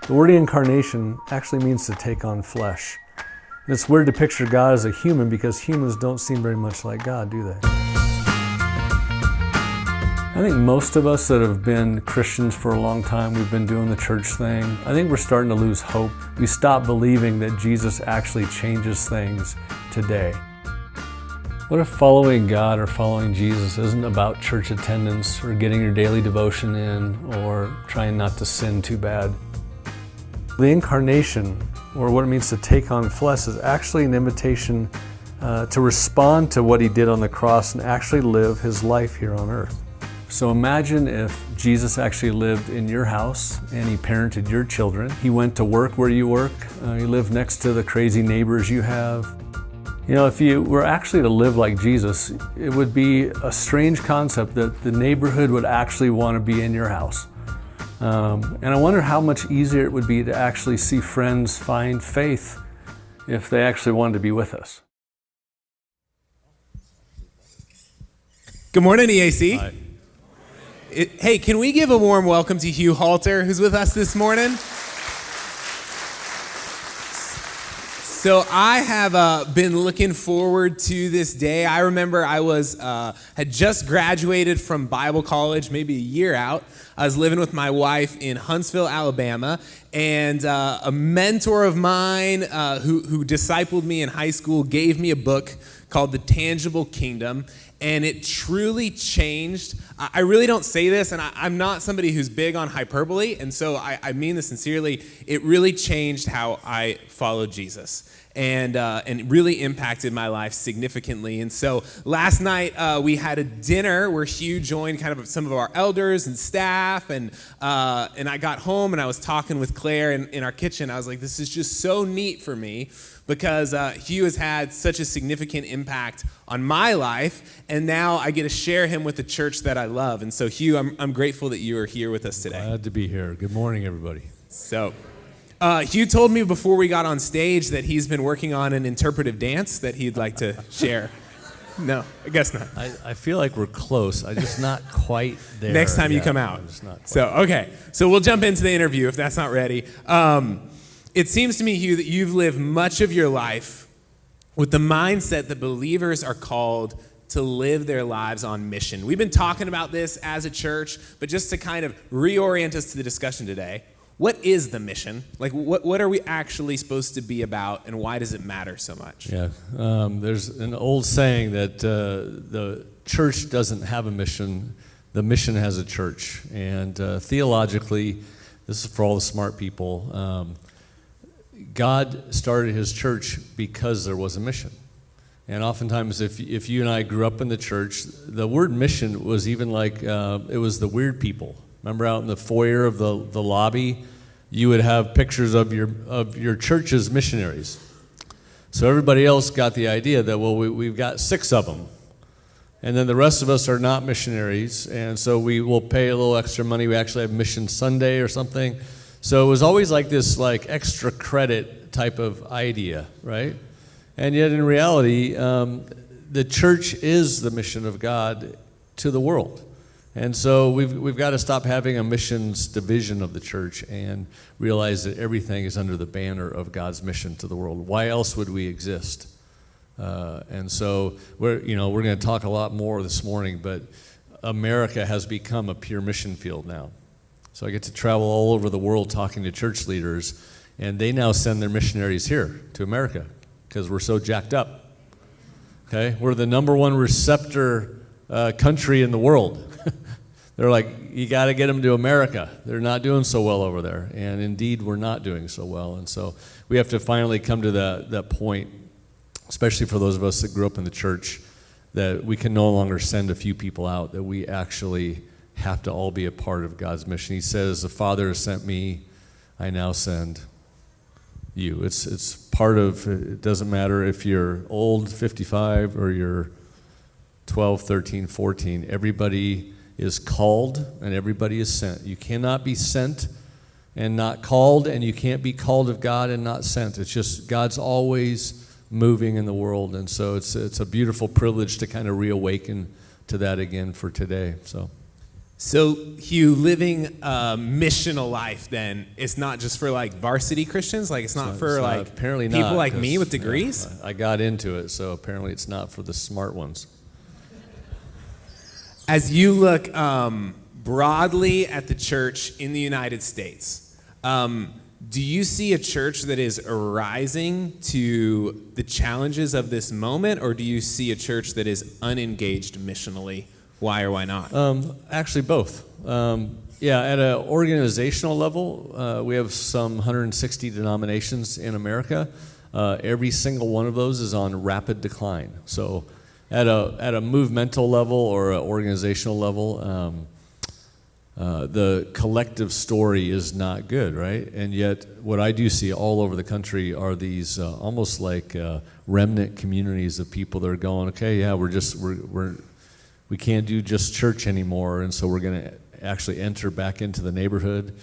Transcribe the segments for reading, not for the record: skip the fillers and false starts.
The word incarnation actually means to take on flesh. And it's weird to picture God as a human because humans don't seem very much like God, do they? I think most of us that have been Christians for a long time, we've been doing the church thing, I think we're starting to lose hope. We stop believing that Jesus actually changes things today. What if following God or following Jesus isn't about church attendance or getting your daily devotion in or trying not to sin too bad? The incarnation, or what it means to take on flesh, is actually an invitation to respond to what he did on the cross and actually live his life here on earth. So imagine if Jesus actually lived in your house and he parented your children. He went to work where you work. He lived next to the crazy neighbors you have. You know, if you were actually to live like Jesus, it would be a strange concept that the neighborhood would actually want to be in your house. And I wonder how much easier it would be to actually see friends find faith if they actually wanted to be with us. Good morning, EAC. Hi. Hey, can we give a warm welcome to Hugh Halter, who's with us this morning? So I have been looking forward to this day. I remember I had just graduated from Bible college, maybe a year out. I was living with my wife in Huntsville, Alabama, and a mentor of mine who discipled me in high school gave me a book called The Tangible Kingdom, and it truly changed. I really don't say this, and I'm not somebody who's big on hyperbole, and so I mean this sincerely. It really changed how I followed Jesus. And it really impacted my life significantly. And so last night we had a dinner where Hugh joined kind of some of our elders and staff, and I got home and I was talking with Claire in our kitchen. I was like, this is just so neat for me because Hugh has had such a significant impact on my life, and now I get to share him with the church that I love. And so Hugh, I'm grateful that you are here with us today. Glad to be here. Good morning, everybody. So. Hugh told me before we got on stage that he's been working on an interpretive dance that he'd like to share. No, I guess not. I feel like we're close. I'm just not quite there. Next time you come out. Okay. So we'll jump into the interview if that's not ready. It seems to me, Hugh, that you've lived much of your life with the mindset that believers are called to live their lives on mission. We've been talking about this as a church, but just to kind of reorient us to the discussion today, what is the mission? Like, what are we actually supposed to be about, and why does it matter so much? Yeah, there's an old saying that the church doesn't have a mission, the mission has a church. And theologically, this is for all the smart people, God started his church because there was a mission. And oftentimes, if you and I grew up in the church, the word mission was even like, it was the weird people. Remember out in the foyer of the lobby, you would have pictures of your church's missionaries. So everybody else got the idea that, well, we've got 6 of them. And then the rest of us are not missionaries, and so we will pay a little extra money. We actually have Mission Sunday or something. So it was always like this extra credit type of idea, right? And yet in reality, the church is the mission of God to the world. And so we've got to stop having a missions division of the church and realize that everything is under the banner of God's mission to the world. Why else would we exist? And so we're going to talk a lot more this morning, but America has become a pure mission field now. So I get to travel all over the world talking to church leaders, and they now send their missionaries here to America because we're so jacked up. Okay, we're the number 1 receptor country in the world. They're like, you got to get them to America. They're not doing so well over there. And indeed, we're not doing so well. And so we have to finally come to that point, especially for those of us that grew up in the church, that we can no longer send a few people out, that we actually have to all be a part of God's mission. He says, the Father has sent me, I now send you. It's part of, it doesn't matter if you're old, 55, or you're 12, 13, 14. Everybody is called and everybody is sent. You cannot be sent and not called, and you can't be called of God and not sent. It's just God's always moving in the world, and so it's a beautiful privilege to kind of reawaken to that again for today. So So, Hugh, living a missional life then, it's not just for like varsity Christians? Like it's not for like apparently people not, like me with degrees? Yeah, I got into it, so apparently it's not for the smart ones. As you look broadly at the church in the United States, do you see a church that is arising to the challenges of this moment, or do you see a church that is unengaged missionally? Why or why not? Actually, both. Yeah, at an organizational level, we have some 160 denominations in America. Every single one of those is on rapid decline. So at a movemental level or an organizational level, the collective story is not good, right? And yet what I do see all over the country are these almost like remnant communities of people that are going, okay, yeah, we can't do just church anymore, and so we're going to actually enter back into the neighborhood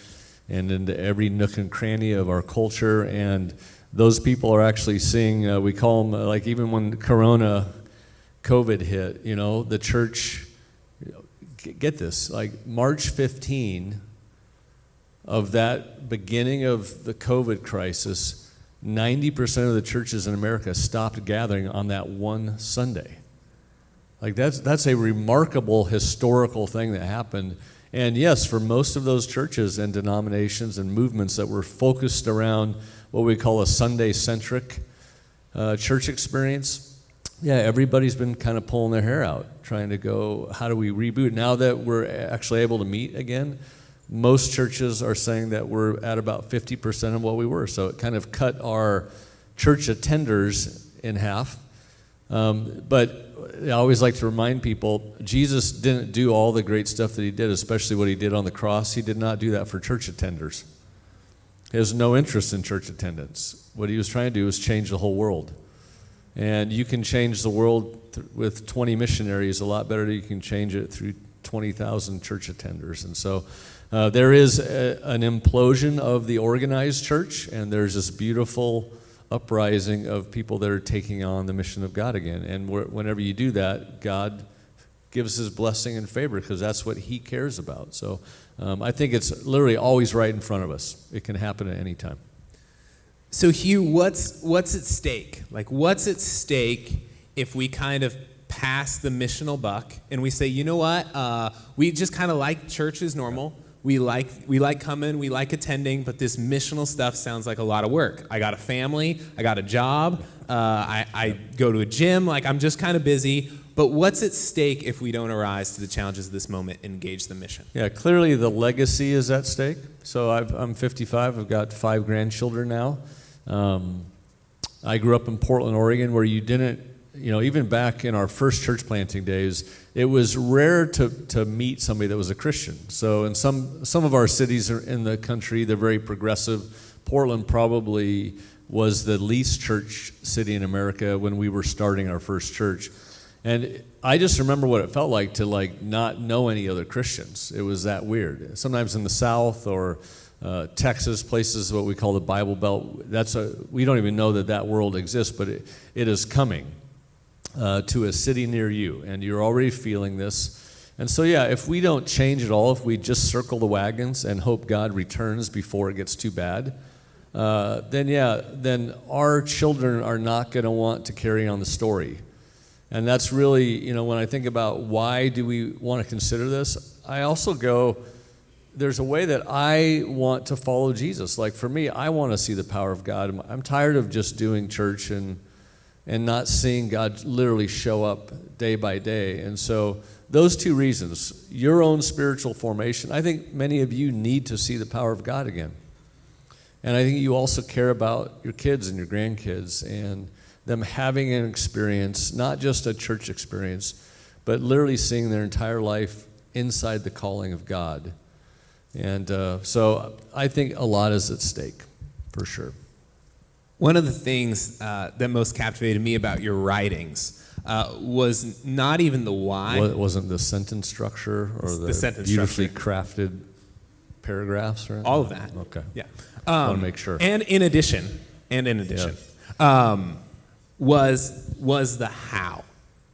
and into every nook and cranny of our culture. And those people are actually seeing, we call them, like even when COVID hit, the church, get this, like March 15 of that beginning of the COVID crisis, 90% of the churches in America stopped gathering on that one Sunday. Like that's a remarkable historical thing that happened. And yes, for most of those churches and denominations and movements that were focused around what we call a Sunday-centric church experience, yeah, everybody's been kind of pulling their hair out, trying to go, how do we reboot? Now that we're actually able to meet again, most churches are saying that we're at about 50% of what we were. So it kind of cut our church attenders in half. But I always like to remind people, Jesus didn't do all the great stuff that he did, especially what he did on the cross. He did not do that for church attenders. He has no interest in church attendance. What he was trying to do was change the whole world. And you can change the world with 20 missionaries a lot better than you can change it through 20,000 church attenders. And so there is an implosion of the organized church, and there's this beautiful uprising of people that are taking on the mission of God again. And whenever you do that, God gives his blessing and favor because that's what he cares about. So I think it's literally always right in front of us. It can happen at any time. So Hugh, what's at stake? Like what's at stake if we kind of pass the missional buck and we say, you know what, we just kind of like church as normal. We like coming, we like attending, but this missional stuff sounds like a lot of work. I got a family, I got a job, I go to a gym, like I'm just kind of busy. But what's at stake if we don't arise to the challenges of this moment and engage the mission? Yeah, clearly the legacy is at stake. So I'm 55, I've got 5 grandchildren now. I grew up in Portland, Oregon, where you didn't, even back in our first church planting days, it was rare to meet somebody that was a Christian. So in some of our cities in the country, they're very progressive. Portland probably was the least church city in America when we were starting our first church. And I just remember what it felt like to not know any other Christians. It was that weird. Sometimes in the South or Texas, places what we call the Bible Belt, we don't even know that world exists, but it is coming to a city near you, and you're already feeling this. And so, yeah, if we don't change at all, if we just circle the wagons and hope God returns before it gets too bad, then our children are not going to want to carry on the story. And that's really, when I think about why do we want to consider this, I also go, there's a way that I want to follow Jesus. Like for me, I want to see the power of God. I'm tired of just doing church and not seeing God literally show up day by day. And so those 2 reasons, your own spiritual formation, I think many of you need to see the power of God again. And I think you also care about your kids and your grandkids and them having an experience, not just a church experience, but literally seeing their entire life inside the calling of God. And so I think a lot is at stake, for sure. One of the things that most captivated me about your writings was not even the why. Well, it wasn't the sentence structure or the sentence beautifully structure. crafted paragraphs, right? All of that. Okay. Yeah. Want to make sure. And in addition, was the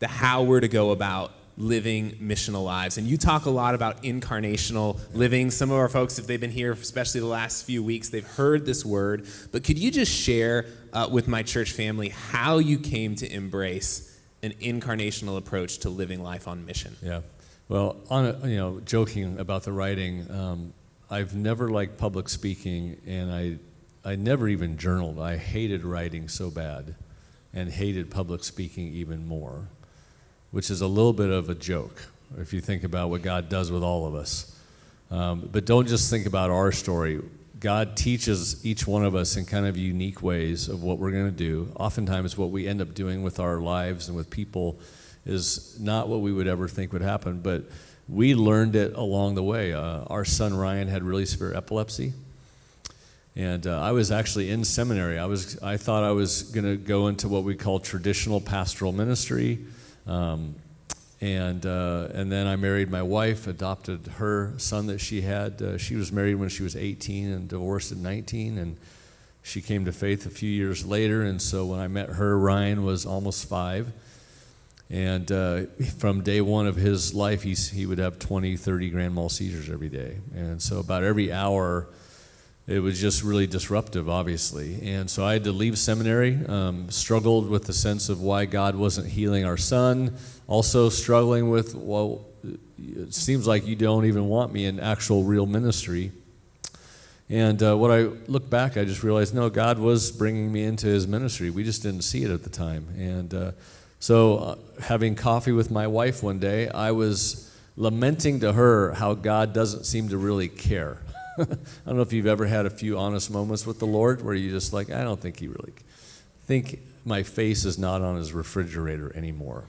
how we're to go about living missional lives. And you talk a lot about incarnational living. Some of our folks, if they've been here, especially the last few weeks, they've heard this word. But could you just share with my church family how you came to embrace an incarnational approach to living life on mission? Yeah. Well, joking about the writing, I've never liked public speaking, and I never even journaled. I hated writing so bad and hated public speaking even more, which is a little bit of a joke if you think about what God does with all of us. But don't just think about our story. God teaches each one of us in kind of unique ways of what we're going to do. Oftentimes what we end up doing with our lives and with people is not what we would ever think would happen, but we learned it along the way. Our son Ryan had really severe epilepsy, and I was actually in seminary. I thought I was going to go into what we call traditional pastoral ministry, and then I married my wife, adopted her son that she had. She was married when she was 18 and divorced at 19, and she came to faith a few years later. And so when I met her, Ryan was almost 5. And from day one of his life, he would have 20, 30 grand mal seizures every day. And so about every hour, it was just really disruptive, obviously. And so I had to leave seminary, struggled with the sense of why God wasn't healing our son, also struggling with, well, it seems like you don't even want me in actual real ministry. And when I look back, I just realized, no, God was bringing me into his ministry. We just didn't see it at the time. And so having coffee with my wife one day, I was lamenting to her how God doesn't seem to really care. I don't know if you've ever had a few honest moments with the Lord where you're just like, I don't think he really, think my face is not on his refrigerator anymore.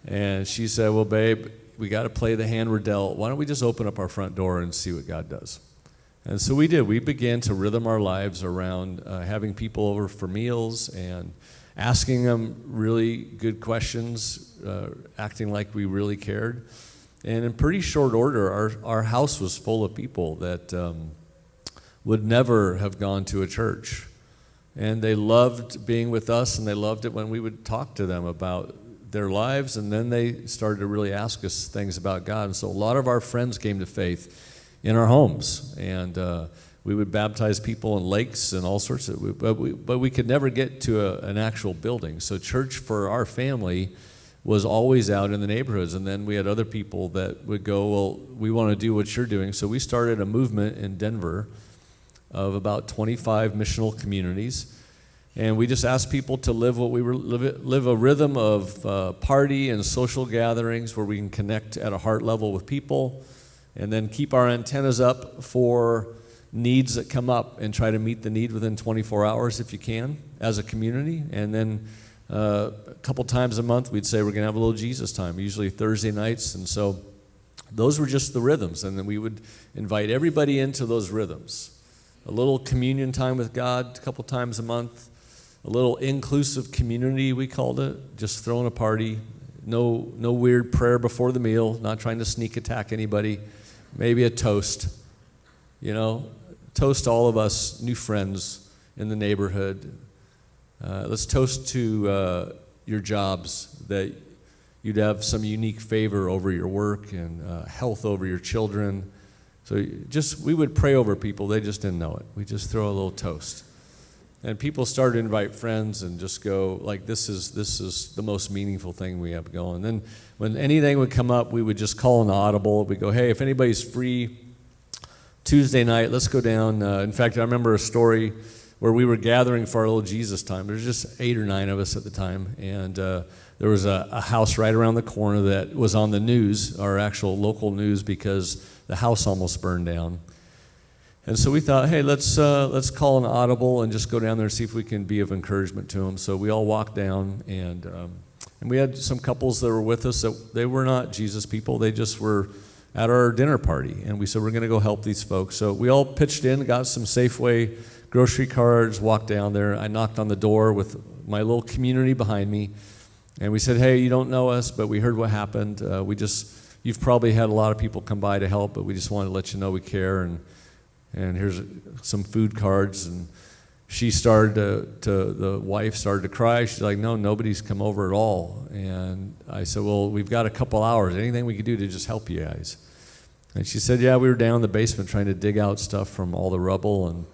And she said, well, babe, we got to play the hand we're dealt. Why don't we just open up our front door and see what God does? And so we did. We began to rhythm our lives around having people over for meals and asking them really good questions, acting like we really cared. And in pretty short order, our house was full of people that would never have gone to a church. And they loved being with us, and they loved it when we would talk to them about their lives, and then they started to really ask us things about God. And so a lot of our friends came to faith in our homes, and we would baptize people in lakes and all sorts of, but we could never get to an actual building. So church for our family was always out in the neighborhoods. And then we had other people that would go, well, we want to do what you're doing. So we started a movement in Denver of about 25 missional communities. And we just asked people to live a rhythm of party and social gatherings where we can connect at a heart level with people, and then keep our antennas up for needs that come up and try to meet the need within 24 hours if you can as a community. And then a couple times a month, we'd say we're going to have a little Jesus time, usually Thursday nights. And so those were just the rhythms. And then we would invite everybody into those rhythms. A little communion time with God a couple times a month, a little inclusive community, we called it, just throwing a party, no weird prayer before the meal, not trying to sneak attack anybody, maybe a toast, toast all of us new friends in the neighborhood. Let's toast to your jobs, that you'd have some unique favor over your work and health over your children. So we would pray over people. They just didn't know it. We just throw a little toast. And people started to invite friends and just go, like, this is the most meaningful thing we have going. Then when anything would come up, we would just call an audible. We'd go, hey, if anybody's free Tuesday night, let's go down. In fact, I remember a story where we were gathering for our little Jesus time. There was just 8 or 9 of us at the time, and there was a house right around the corner that was on the news, our actual local news, because the house almost burned down. And so we thought, hey, let's call an audible and just go down there and see if we can be of encouragement to them. So we all walked down, and we had some couples that were with us that they were not Jesus people. They just were at our dinner party, and we said we're going to go help these folks. So we all pitched in, got some Safeway grocery cards, walked down there. I knocked on the door with my little community behind me, and we said, hey, you don't know us, but we heard what happened. You've probably had a lot of people come by to help, but we just wanted to let you know we care, and here's some food cards, and she started the wife started to cry. She's like, no, nobody's come over at all. And I said, well, we've got a couple hours. Anything we could do to just help you guys? And she said, yeah, we were down in the basement trying to dig out stuff from all the rubble. And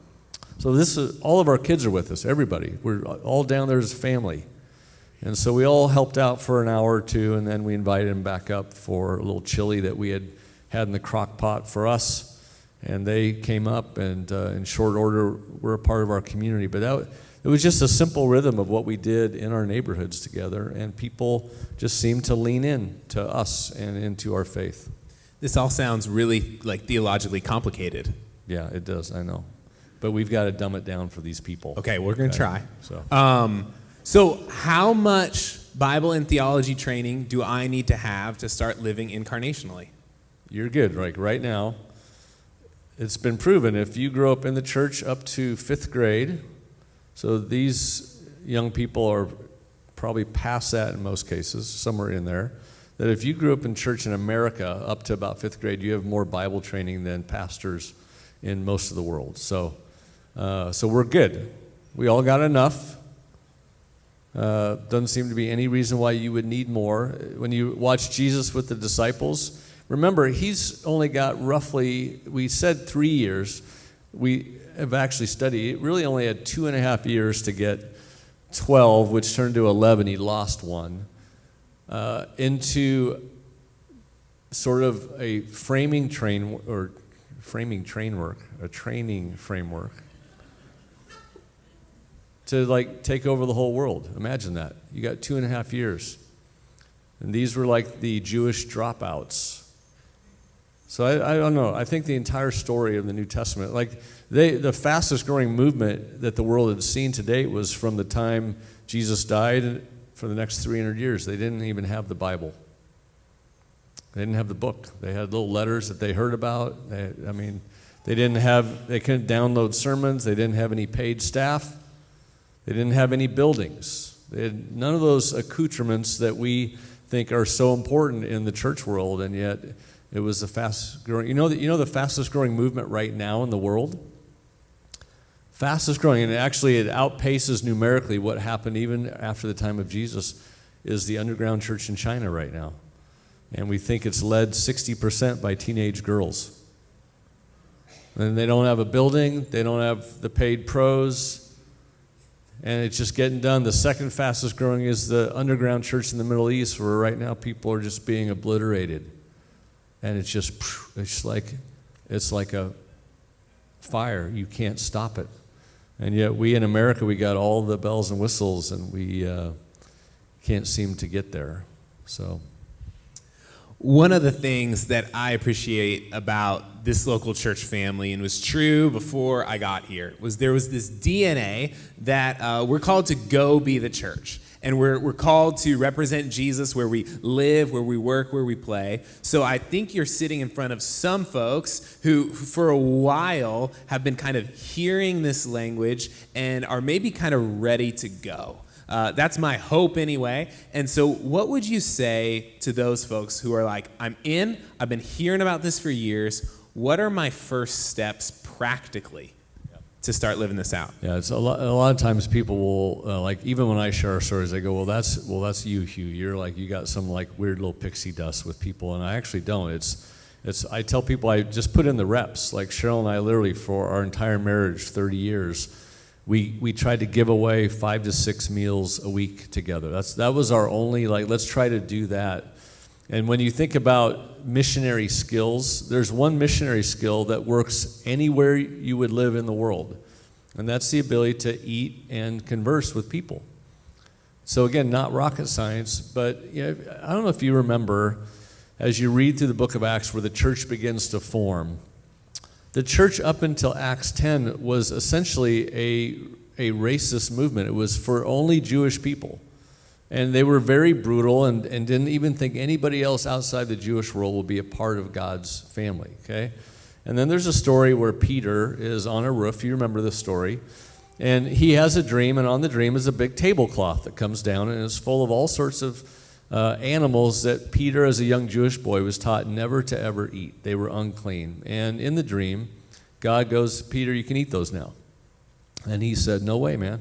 so all of our kids are with us, everybody. We're all down there as a family. And so we all helped out for an hour or two, and then we invited them back up for a little chili that we had in the crock pot for us. And they came up, and in short order, were a part of our community. But it was just a simple rhythm of what we did in our neighborhoods together, and people just seemed to lean in to us and into our faith. This all sounds really like theologically complicated. Yeah, it does, I know. But we've got to dumb it down for these people. Okay, we're going to try. So. So how much Bible and theology training do I need to have to start living incarnationally? You're good. Like right now, it's been proven if you grow up in the church up to 5th grade, so these young people are probably past that in most cases, somewhere in there, that if you grew up in church in America up to about 5th grade, you have more Bible training than pastors in most of the world. So we're good. We all got enough. Doesn't seem to be any reason why you would need more. When you watch Jesus with the disciples, remember, he's only got roughly, we said 3 years. We have actually studied, it really only had 2.5 years to get 12, which turned to 11. He lost one, into sort of a training framework, to like take over the whole world. Imagine that. You got 2.5 years. And these were like the Jewish dropouts. So I don't know. I think the entire story of the New Testament, like the fastest growing movement that the world had seen to date was from the time Jesus died for the next 300 years. They didn't even have the Bible. They didn't have the book. They had little letters that they heard about. They couldn't download sermons. They didn't have any paid staff. They didn't have any buildings. They had none of those accoutrements that we think are so important in the church world, and yet it was the fastest growing. You know the fastest growing movement right now in the world? Fastest growing, and actually it outpaces numerically what happened even after the time of Jesus, is the underground church in China right now. And we think it's led 60% by teenage girls. And they don't have a building, they don't have the paid pros, and it's just getting done. The second fastest growing is the underground church in the Middle East, where right now people are just being obliterated. And it's like a fire. You can't stop it. And yet we in America, we got all the bells and whistles, and we can't seem to get there. So one of the things that I appreciate about this local church family, and was true before I got here, was there was this DNA that we're called to go be the church. And we're called to represent Jesus where we live, where we work, where we play. So I think you're sitting in front of some folks who, for a while, have been kind of hearing this language and are maybe kind of ready to go. That's my hope anyway. And so what would you say to those folks who are like, I'm in, I've been hearing about this for years. What are my first steps practically to start living this out? Yeah, it's a lot of times people will, like, even when I share our stories, they go, well, that's you, Hugh. You're like, you got some like weird little pixie dust with people, and I actually don't. I tell people I just put in the reps. Like Cheryl and I literally, for our entire marriage, 30 years, we tried to give away 5 to 6 meals a week together. That was our only, like, let's try to do that. And when you think about missionary skills, there's one missionary skill that works anywhere you would live in the world, and that's the ability to eat and converse with people. So again, not rocket science, but I don't know if you remember, as you read through the book of Acts where the church begins to form, the church up until Acts 10 was essentially a racist movement. It was for only Jewish people. And they were very brutal and didn't even think anybody else outside the Jewish world would be a part of God's family, okay? And then there's a story where Peter is on a roof. You remember this story. And he has a dream, and on the dream is a big tablecloth that comes down and is full of all sorts of animals that Peter, as a young Jewish boy, was taught never to ever eat. They were unclean. And in the dream, God goes, Peter, you can eat those now. And he said, no way, man.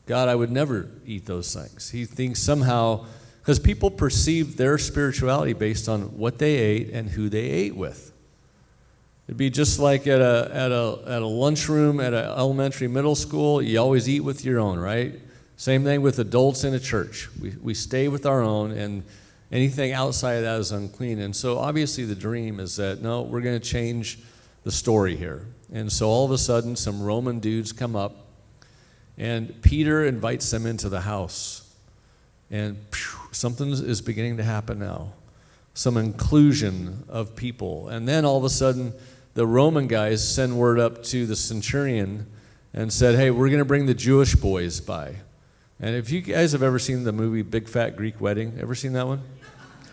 God, I would never eat those things. He thinks somehow, because people perceive their spirituality based on what they ate and who they ate with. It'd be just like at a lunchroom at an elementary, middle school, you always eat with your own, right? Same thing with adults in a church. We stay with our own, and anything outside of that is unclean. And so obviously the dream is that, no, we're going to change the story here. And so all of a sudden, some Roman dudes come up, and Peter invites them into the house. And something is beginning to happen now. Some inclusion of people. And then all of a sudden, the Roman guys send word up to the centurion and said, hey, we're going to bring the Jewish boys by. And if you guys have ever seen the movie Big Fat Greek Wedding, ever seen that one?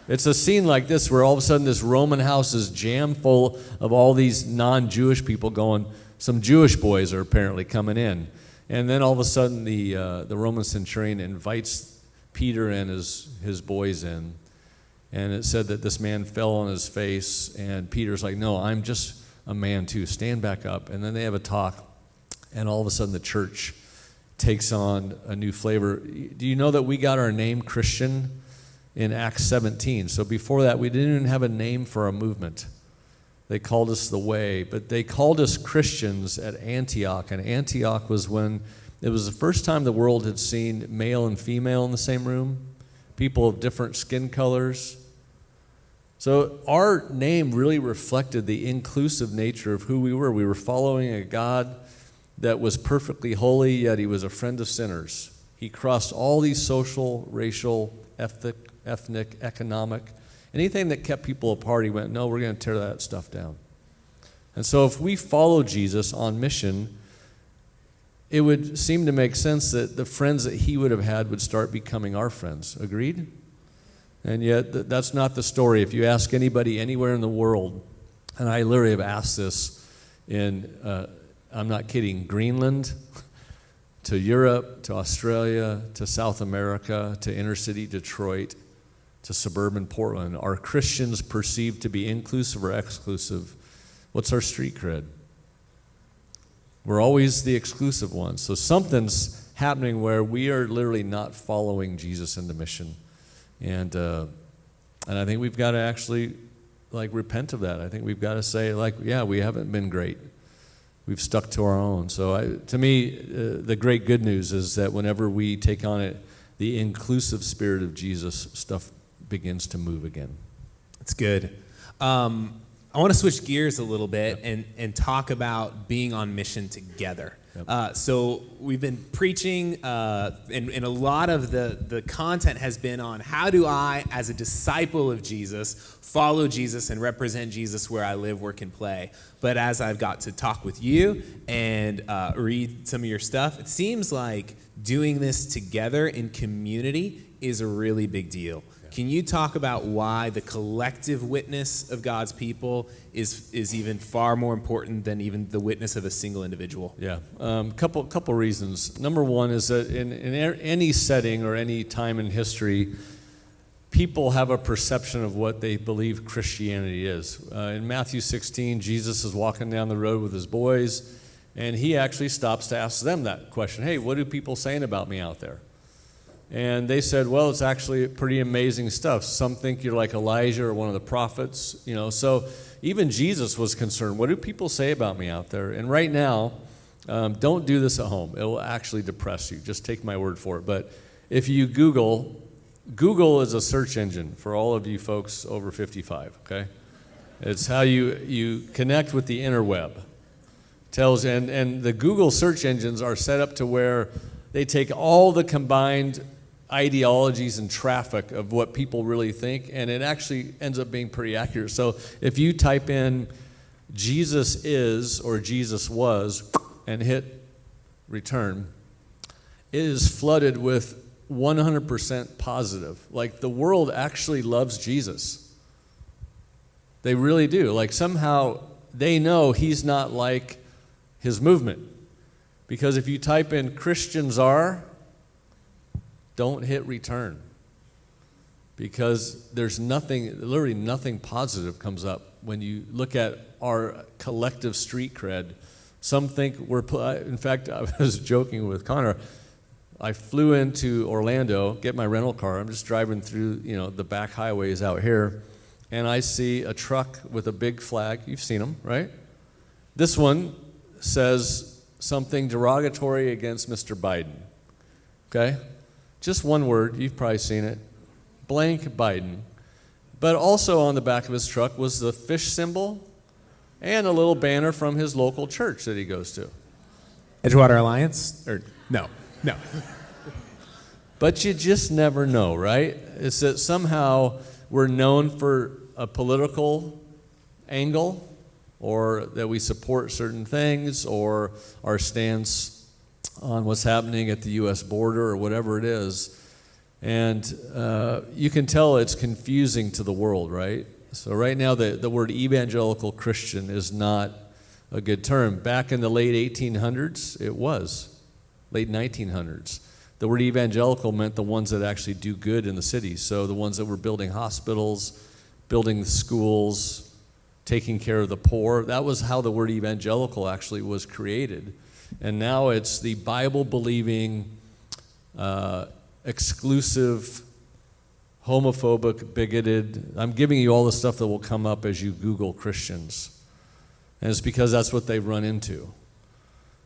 It's a scene like this where all of a sudden this Roman house is jammed full of all these non-Jewish people going, some Jewish boys are apparently coming in. And then all of a sudden the Roman centurion invites Peter and his boys in. And it said that this man fell on his face, and Peter's like, no, I'm just a man too. Stand back up. And then they have a talk, and all of a sudden the church takes on a new flavor. Do you know that we got our name Christian in Acts 17? So before that, we didn't even have a name for our movement. They called us the Way, but they called us Christians at Antioch. And Antioch was when it was the first time the world had seen male and female in the same room, people of different skin colors. So our name really reflected the inclusive nature of who we were. We were following a God that was perfectly holy, yet he was a friend of sinners. He crossed all these social, racial, ethnic, economic, anything that kept people apart. He went, no, we're going to tear that stuff down. And so if we follow Jesus on mission, it would seem to make sense that the friends that he would have had would start becoming our friends. Agreed? And yet that's not the story. If you ask anybody anywhere in the world, and I literally have asked this in, I'm not kidding, Greenland, to Europe, to Australia, to South America, to inner city Detroit, to suburban Portland, are Christians perceived to be inclusive or exclusive? What's our street cred? We're always the exclusive ones. So something's happening where we are literally not following Jesus into mission. And I think we've got to actually repent of that. I think we've got to say yeah, we haven't been great. We've stuck to our own. So to me, the great good news is that whenever we take on it, the inclusive spirit of Jesus, stuff begins to move again. That's good. I want to switch gears a little bit and talk about being on mission together. Yep. So we've been preaching, and a lot of the content has been on how do I, as a disciple of Jesus, follow Jesus and represent Jesus where I live, work, and play. But as I've got to talk with you and read some of your stuff, it seems like doing this together in community is a really big deal. Can you talk about why the collective witness of God's people is even far more important than even the witness of a single individual? Yeah, couple reasons. Number one is that in any setting or any time in history, people have a perception of what they believe Christianity is. In Matthew 16, Jesus is walking down the road with his boys, and he actually stops to ask them that question. Hey, what are people saying about me out there? And they said, well, it's actually pretty amazing stuff. Some think you're like Elijah or one of the prophets, So even Jesus was concerned. What do people say about me out there? And right now, don't do this at home. It will actually depress you. Just take my word for it. But if you Google is a search engine for all of you folks over 55, okay? It's how you connect with the interweb. And the Google search engines are set up to where they take all the combined ideologies and traffic of what people really think, and it actually ends up being pretty accurate. So if you type in Jesus is or Jesus was and hit return, it is flooded with 100% positive. Like the world actually loves Jesus. They really do. Like somehow they know he's not like his movement. Because if you type in Christians are, don't hit return. Because there's literally nothing positive comes up when you look at our collective street cred Some think in fact, I was joking with Connor. I flew into Orlando, get my rental car. I'm just driving through, the back highways out here, and I see a truck with a big flag. You've seen them, right? This one says something derogatory against Mr. Biden. Okay? Just one word. You've probably seen it. Blank Biden. But also on the back of his truck was the fish symbol and a little banner from his local church that he goes to. Edgewater Alliance? Or no. But you just never know, right? It's that somehow we're known for a political angle, or that we support certain things, or our stance on what's happening at the U.S. border, or whatever it is. And you can tell it's confusing to the world, right? So right now the word evangelical Christian is not a good term. Back in the late 1800s, it was. Late 1900s. The word evangelical meant the ones that actually do good in the city. So the ones that were building hospitals, building schools, taking care of the poor. That was how the word evangelical actually was created. And now it's the Bible-believing, exclusive, homophobic, bigoted. I'm giving you all the stuff that will come up as you Google Christians. And it's because that's what they've run into.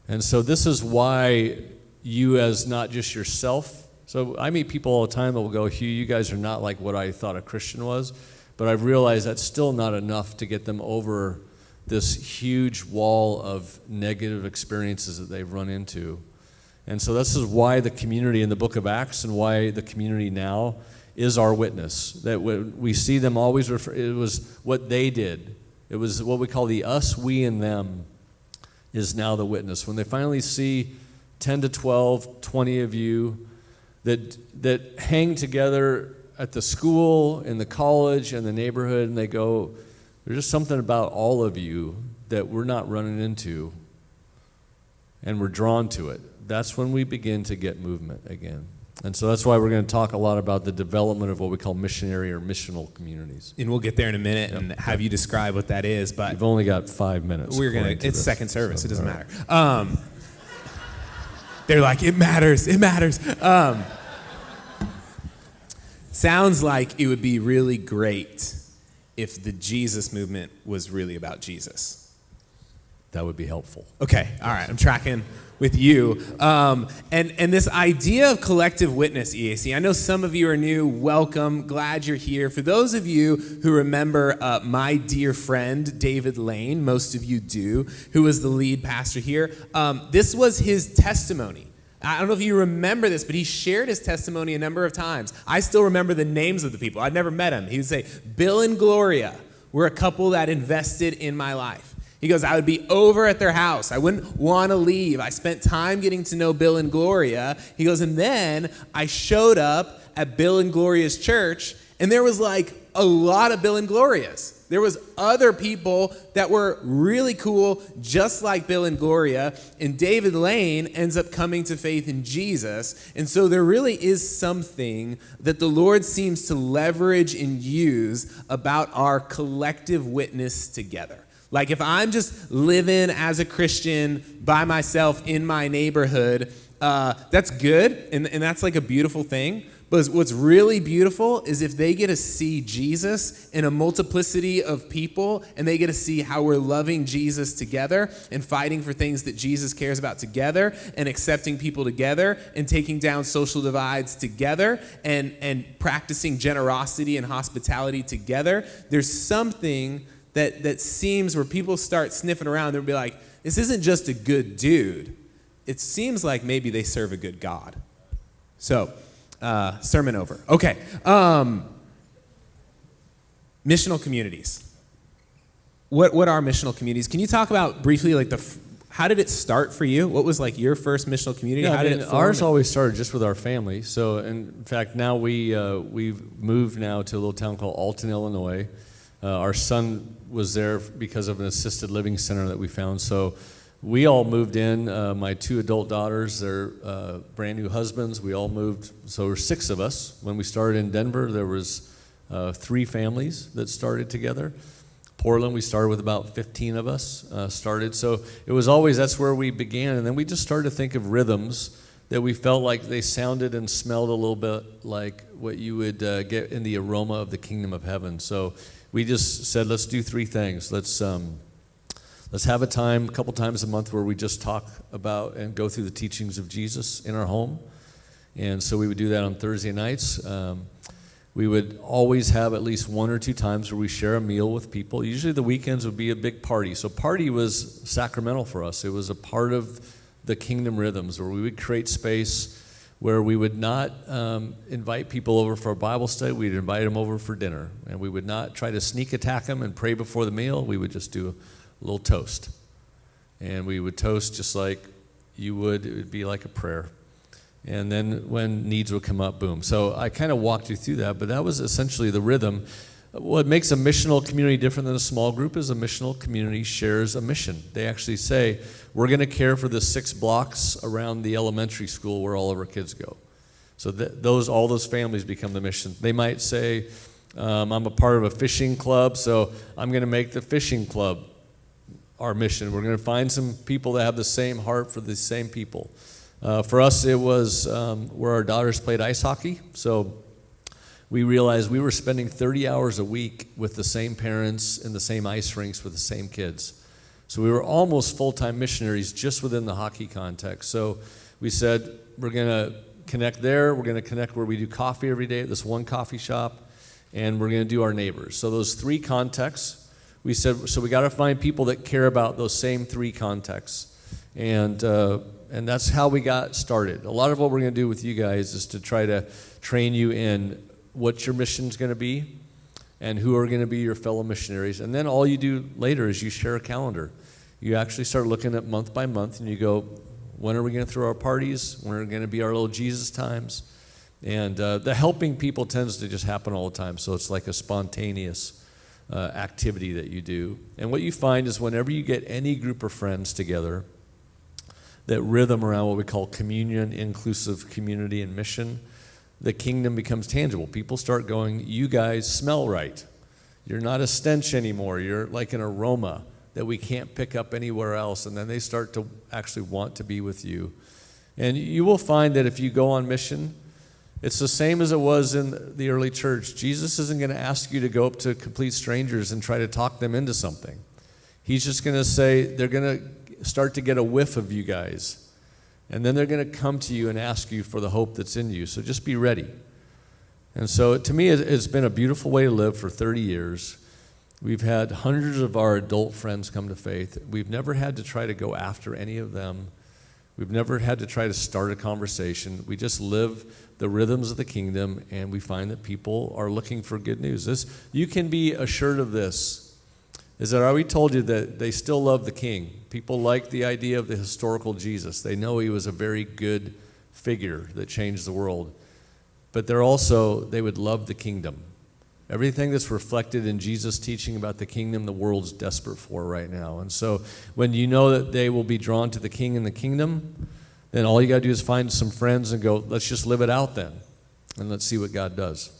And so this is why you, as not just yourself, so I meet people all the time that will go, Hugh, you guys are not like what I thought a Christian was, but I've realized that's still not enough to get them over this huge wall of negative experiences that they've run into. And so this is why the community in the book of Acts and why the community now is our witness. That we see them always refer, it was what they did. It was what we call the us, we, and them is now the witness. When they finally see 10 to 12, 20 of you that hang together at the school, in the college, in the neighborhood, and they go, there's just something about all of you that we're not running into, and we're drawn to it. That's when we begin to get movement again. And so that's why we're going to talk a lot about the development of what we call missionary or missional communities. And we'll get there in a minute and have you describe what that is. But we've only got 5 minutes. It's second service. So, it doesn't matter. They're like, it matters. Sounds like it would be really great if the Jesus movement was really about Jesus. That would be helpful. Okay, all right, I'm tracking with you. And this idea of collective witness, EAC, I know some of you are new. Welcome, glad you're here. For those of you who remember my dear friend, David Lane, most of you do, who was the lead pastor here, this was his testimony. I don't know if you remember this, but he shared his testimony a number of times. I still remember the names of the people. I'd never met him. He would say, Bill and Gloria were a couple that invested in my life. He goes, I would be over at their house. I wouldn't want to leave. I spent time getting to know Bill and Gloria. He goes, and then I showed up at Bill and Gloria's church, and there was like a lot of Bill and Glorias. There was other people that were really cool, just like Bill and Gloria, and David Lane ends up coming to faith in Jesus. And so there really is something that the Lord seems to leverage and use about our collective witness together. Like if I'm just living as a Christian by myself in my neighborhood, that's good, and that's like a beautiful thing. But what's really beautiful is if they get to see Jesus in a multiplicity of people, and they get to see how we're loving Jesus together and fighting for things that Jesus cares about together and accepting people together and taking down social divides together and practicing generosity and hospitality together. There's something that seems where people start sniffing around, they'll be like, this isn't just a good dude. It seems like maybe they serve a good God. So, sermon over. Okay. Missional communities. What are missional communities? Can you talk about briefly, like how did it start for you? What was like your first missional community? Yeah, how did it form? Ours always started just with our family. So, in fact, now we've moved now to a little town called Alton, Illinois. Our son was there because of an assisted living center that we found. So we all moved in. My 2 adult daughters, they're brand new husbands. We all moved. So there were 6 of us. When we started in Denver, there was 3 families that started together, Portland, we started with about 15 of us started. So it was always, that's where we began. And then we just started to think of rhythms that we felt like they sounded and smelled a little bit like what you would get in the aroma of the kingdom of heaven. So we just said, let's do three things. Let's have a time, a couple times a month, where we just talk about and go through the teachings of Jesus in our home. And so we would do that on Thursday nights. We would always have at least one or two times where we share a meal with people. Usually the weekends would be a big party. So party was sacramental for us. It was a part of the kingdom rhythms where we would create space where we would not invite people over for a Bible study. We'd invite them over for dinner. And we would not try to sneak attack them and pray before the meal. We would just do a little toast. And we would toast just like you would. It would be like a prayer. And then when needs would come up, boom. So I kind of walked you through that, but that was essentially the rhythm. What makes a missional community different than a small group is a missional community shares a mission. They actually say, we're going to care for the 6 blocks around the elementary school where all of our kids go. So all those families become the mission. They might say, I'm a part of a fishing club, so I'm going to make the fishing club our mission. We're going to find some people that have the same heart for the same people. For us, it was where our daughters played ice hockey. So we realized we were spending 30 hours a week with the same parents in the same ice rinks with the same kids. So we were almost full-time missionaries just within the hockey context. So we said, we're going to connect there. We're going to connect where we do coffee every day at this one coffee shop. And we're going to do our neighbors. So those 3 contexts, we said, so we got to find people that care about those same 3 contexts. And that's how we got started. A lot of what we're going to do with you guys is to try to train you in what your mission's going to be and who are going to be your fellow missionaries. And then all you do later is you share a calendar. You actually start looking at month by month, and you go, when are we going to throw our parties? When are going to be our little Jesus times? And the helping people tends to just happen all the time, so it's like a spontaneous activity that you do. And what you find is whenever you get any group of friends together, that rhythm around what we call communion, inclusive community, and mission, the kingdom becomes tangible. People start going, you guys smell right. You're not a stench anymore. You're like an aroma that we can't pick up anywhere else. And then they start to actually want to be with you. And you will find that if you go on mission, it's the same as it was in the early church. Jesus isn't going to ask you to go up to complete strangers and try to talk them into something. He's just going to say, they're going to start to get a whiff of you guys. And then they're going to come to you and ask you for the hope that's in you. So just be ready. And so to me, it's been a beautiful way to live for 30 years. We've had hundreds of our adult friends come to faith. We've never had to try to go after any of them. We've never had to try to start a conversation. We just live the rhythms of the kingdom, and we find that people are looking for good news. You can be assured of this, is that I already told you that they still love the king. People like the idea of the historical Jesus. They know he was a very good figure that changed the world. But they would love the kingdom. Everything that's reflected in Jesus' teaching about the kingdom, the world's desperate for right now. And so when you know that they will be drawn to the king and the kingdom, then all you got to do is find some friends and go, let's just live it out then. And let's see what God does.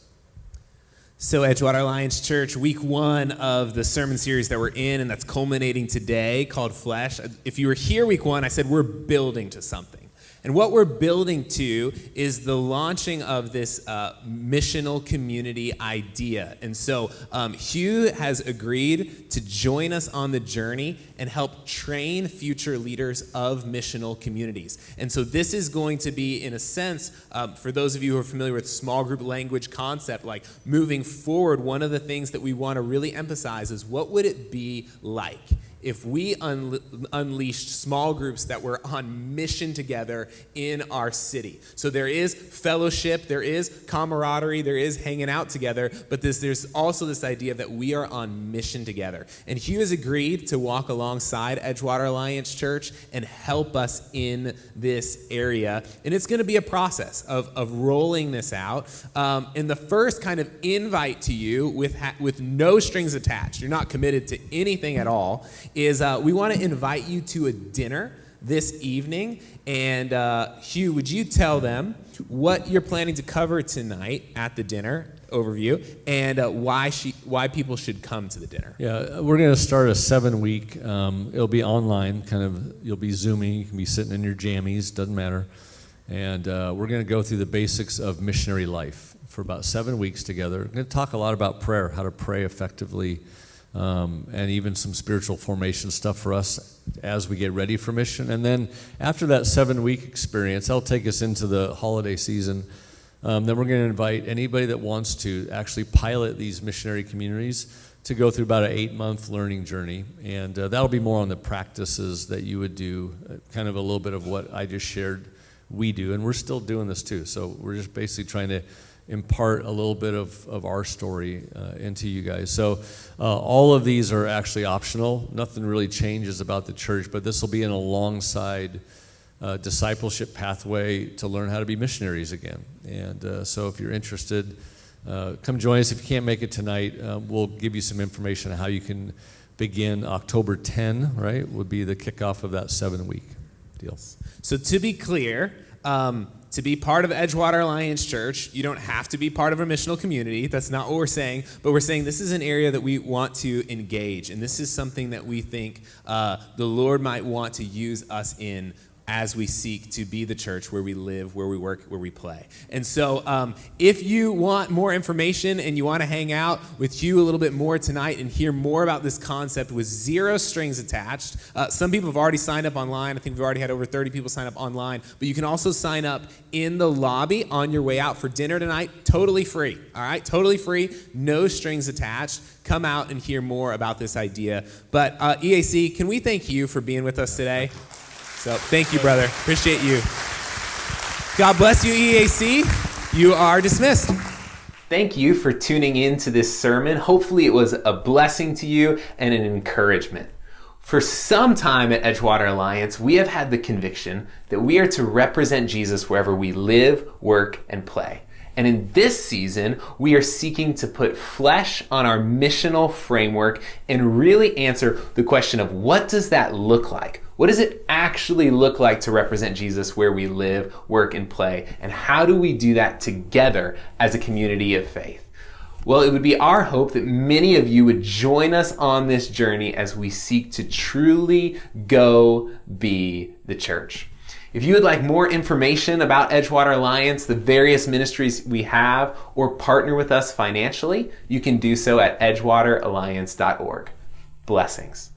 So Edgewater Alliance Church, week 1 of the sermon series that we're in, and that's culminating today, called Flesh. If you were here week 1, I said we're building to something. And what we're building to is the launching of this missional community idea. And so Hugh has agreed to join us on the journey and help train future leaders of missional communities. And so this is going to be, in a sense, for those of you who are familiar with small group language concept, like moving forward, one of the things that we want to really emphasize is what would it be like if we unleashed small groups that were on mission together in our city. So there is fellowship, there is camaraderie, there is hanging out together, but there's also this idea that we are on mission together. And Hugh has agreed to walk alongside Edgewater Alliance Church and help us in this area. And it's going to be a process of rolling this out. And the first kind of invite to you with no strings attached, you're not committed to anything at all, is we want to invite you to a dinner this evening. And Hugh, would you tell them what you're planning to cover tonight at the dinner? overview and why people should come to the dinner. Yeah, we're going to start a 7-week. It'll be online, you'll be Zooming. You can be sitting in your jammies, doesn't matter. And we're going to go through the basics of missionary life for about 7 weeks together. We're going to talk a lot about prayer, how to pray effectively, and even some spiritual formation stuff for us as we get ready for mission. And then after that 7-week experience, that'll take us into the holiday season. Then we're going to invite anybody that wants to actually pilot these missionary communities to go through about an 8-month learning journey. And that'll be more on the practices that you would do, kind of a little bit of what I just shared we do. And we're still doing this too. So we're just basically trying to impart a little bit of our story into you guys. So all of these are actually optional. Nothing really changes about the church, but this will be an alongside discipleship pathway to learn how to be missionaries again. And so if you're interested, come join us. If you can't make it tonight, we'll give you some information on how you can begin. October 10, right, would be the kickoff of that 7-week deal. So to be clear, to be part of Edgewater Alliance Church, you don't have to be part of a missional community. That's not what we're saying. But we're saying this is an area that we want to engage. And this is something that we think the Lord might want to use us in as we seek to be the church where we live, where we work, where we play. And so if you want more information and you want to hang out with Hugh a little bit more tonight and hear more about this concept with zero strings attached, some people have already signed up online. I think we've already had over 30 people sign up online. But you can also sign up in the lobby on your way out for dinner tonight, totally free. All right, totally free, no strings attached. Come out and hear more about this idea. But EAC, can we thank you for being with us today? So thank you, brother. Appreciate you. God bless you, EAC. You are dismissed. Thank you for tuning in to this sermon. Hopefully it was a blessing to you and an encouragement. For some time at Edgewater Alliance, we have had the conviction that we are to represent Jesus wherever we live, work, and play. And in this season, we are seeking to put flesh on our missional framework and really answer the question of what does that look like? What does it actually look like to represent Jesus where we live, work, and play? And how do we do that together as a community of faith? Well, it would be our hope that many of you would join us on this journey as we seek to truly go be the church. If you would like more information about Edgewater Alliance, the various ministries we have, or partner with us financially, you can do so at edgewateralliance.org. Blessings.